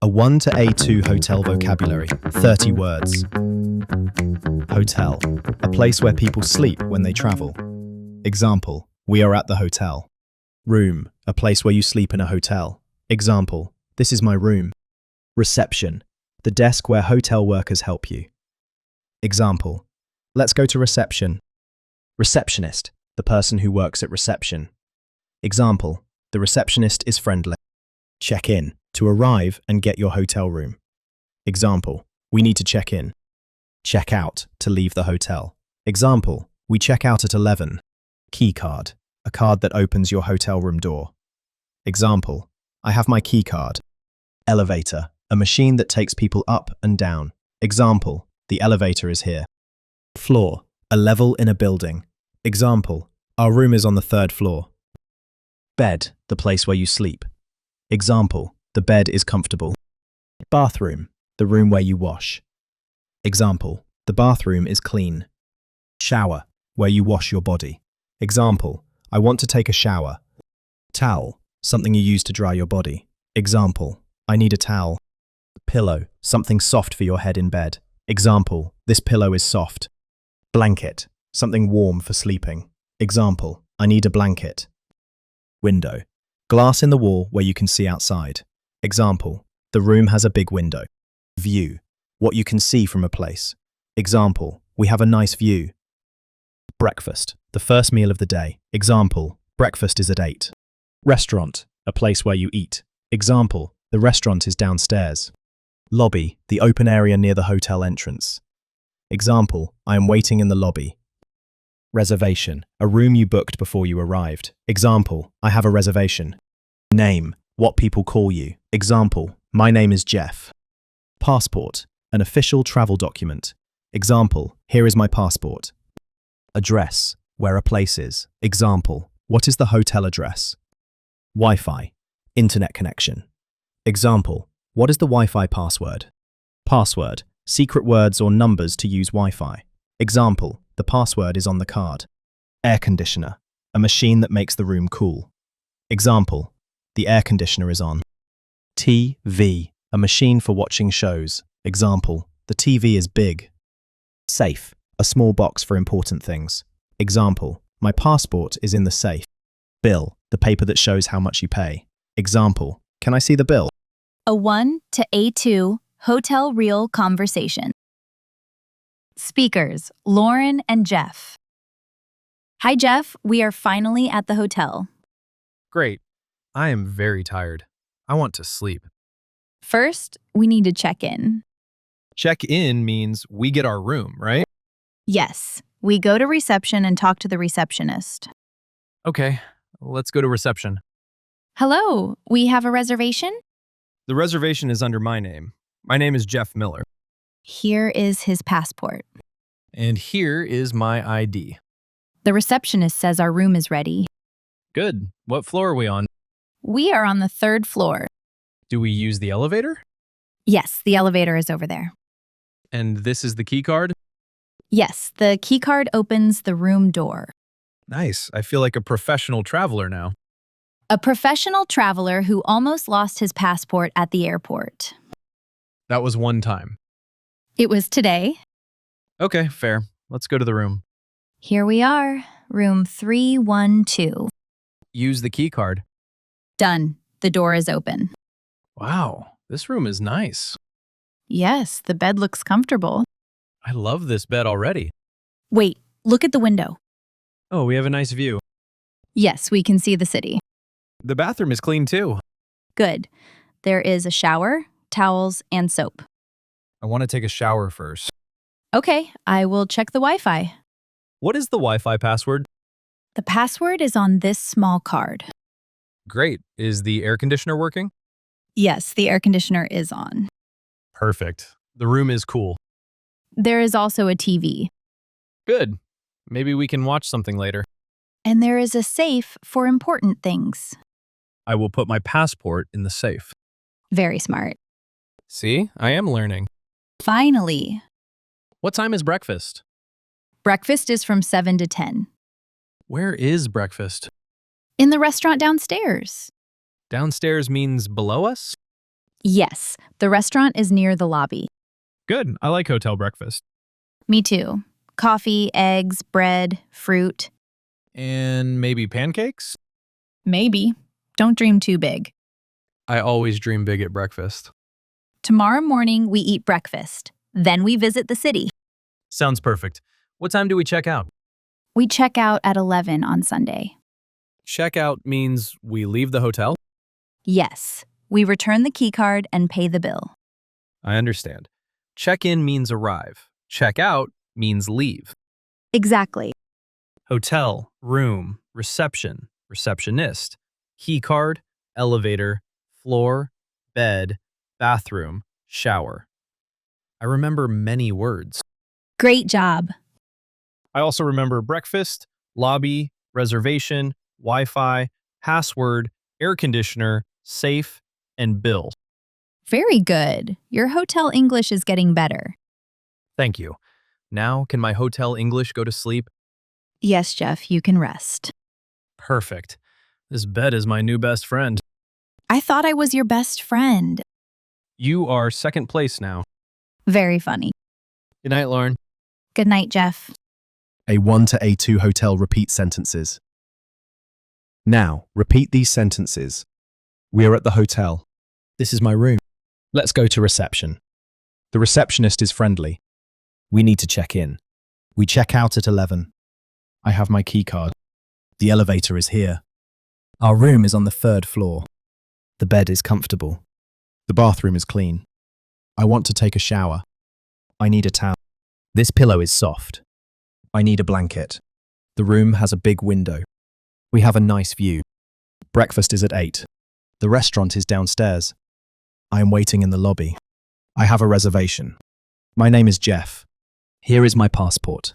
A 1 to A2 hotel vocabulary, 30 words. Hotel, a place where people sleep when they travel. Example, we are at the hotel. Room, a place where you sleep in a hotel. Example, this is my room. Reception, the desk where hotel workers help you. Example, let's go to reception. Receptionist, the person who works at reception. Example, the receptionist is friendly. Check in, to arrive and get your hotel room. Example, we need to check in. Check out, to leave the hotel. Example, we check out at 11. Key card, a card that opens your hotel room door. Example, I have my key card. Elevator, a machine that takes people up and down. Example, the elevator is here. Floor, a level in a building. Example, our room is on the 3rd floor. Bed, the place where you sleep. Example, the bed is comfortable. Bathroom, the room where you wash. Example, the bathroom is clean. Shower, where you wash your body. Example, I want to take a shower. Towel, something you use to dry your body. Example, I need a towel. Pillow, something soft for your head in bed. Example, this pillow is soft. Blanket, something warm for sleeping. Example, I need a blanket. Window, glass in the wall where you can see outside. Example, the room has a big window. View, what you can see from a place. Example, we have a nice view. Breakfast, the first meal of the day. Example, breakfast is at 8. Restaurant, a place where you eat. Example, the restaurant is downstairs. Lobby, the open area near the hotel entrance. Example, I am waiting in the lobby. Reservation, a room you booked before you arrived. Example, I have a reservation. Name, what people call you. Example, my name is Jeff. Passport, an official travel document. Example, here is my passport. Address, where a place is. Example, what is the hotel address? Wi-Fi, internet connection. Example, what is the Wi-Fi password? Password, secret words or numbers to use Wi-Fi. Example, the password is on the card. Air conditioner, a machine that makes the room cool. Example, the air conditioner is on. TV, a machine for watching shows. Example, the TV is big. Safe, a small box for important things. Example, my passport is in the safe. Bill, the paper that shows how much you pay. Example, can I see the bill? A 1 to A2 hotel real conversation. Speakers, Lauren and Jeff. Hi, Jeff. We are finally at the hotel. Great. I am very tired. I want to sleep. First, we need to check in. Check in means we get our room, right? Yes, we go to reception and talk to the receptionist. Okay, let's go to reception. Hello, we have a reservation? The reservation is under my name. My name is Jeff Miller. Here is his passport. And here is my ID. The receptionist says our room is ready. Good. What floor are we on? We are on the 3rd floor. Do we use the elevator? Yes, the elevator is over there. And this is the key card? Yes, the key card opens the room door. Nice. I feel like a professional traveler now. A professional traveler who almost lost his passport at the airport. That was one time. It was today. Okay, fair. Let's go to the room. Here we are, room 312. Use the key card. Done. The door is open. Wow, this room is nice. Yes, the bed looks comfortable. I love this bed already. Wait, look at the window. Oh, we have a nice view. Yes, we can see the city. The bathroom is clean too. Good. There is a shower, towels, and soap. I want to take a shower first. Okay, I will check the Wi-Fi. What is the Wi-Fi password? The password is on this small card. Great. Is the air conditioner working? Yes, the air conditioner is on. Perfect. The room is cool. There is also a TV. Good. Maybe we can watch something later. And there is a safe for important things. I will put my passport in the safe. Very smart. See, I am learning. Finally. What time is breakfast? Breakfast is from 7 to 10. Where is breakfast? In the restaurant downstairs. Downstairs means below us? Yes, the restaurant is near the lobby. Good. I like hotel breakfast. Me too. Coffee, eggs, bread, fruit. And maybe pancakes? Maybe. Don't dream too big. I always dream big at breakfast. Tomorrow morning, we eat breakfast. Then we visit the city. Sounds perfect. What time do we check out? We check out at 11 on Sunday. Check out means we leave the hotel? Yes, we return the keycard and pay the bill. I understand. Check-in means arrive. Check out means leave. Exactly. Hotel, room, reception, receptionist, key card, elevator, floor, bed, bathroom, shower. I remember many words. Great job. I also remember breakfast, lobby, reservation, Wi-Fi, password, air conditioner, safe, and bill. Very good. Your hotel English is getting better. Thank you. Now, can my hotel English go to sleep? Yes, Jeff, you can rest. Perfect. This bed is my new best friend. I thought I was your best friend. You are second place now. Very funny. Good night, Lauren. Good night, Jeff. A1 to A2 hotel repeat sentences. Now, repeat these sentences. We are at the hotel. This is my room. Let's go to reception. The receptionist is friendly. We need to check in. We check out at 11. I have my key card. The elevator is here. Our room is on the 3rd floor. The bed is comfortable. The bathroom is clean. I want to take a shower. I need a towel. This pillow is soft. I need a blanket. The room has a big window. We have a nice view. Breakfast is at 8. The restaurant is downstairs. I am waiting in the lobby. I have a reservation. My name is Jeff. Here is my passport.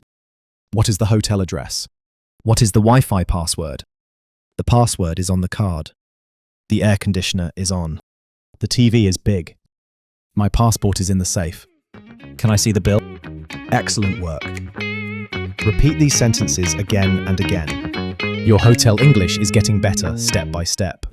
What is the hotel address? What is the Wi-Fi password? The password is on the card. The air conditioner is on. The TV is big. My passport is in the safe. Can I see the bill? Excellent work. Repeat these sentences again and again. Your hotel English is getting better step by step.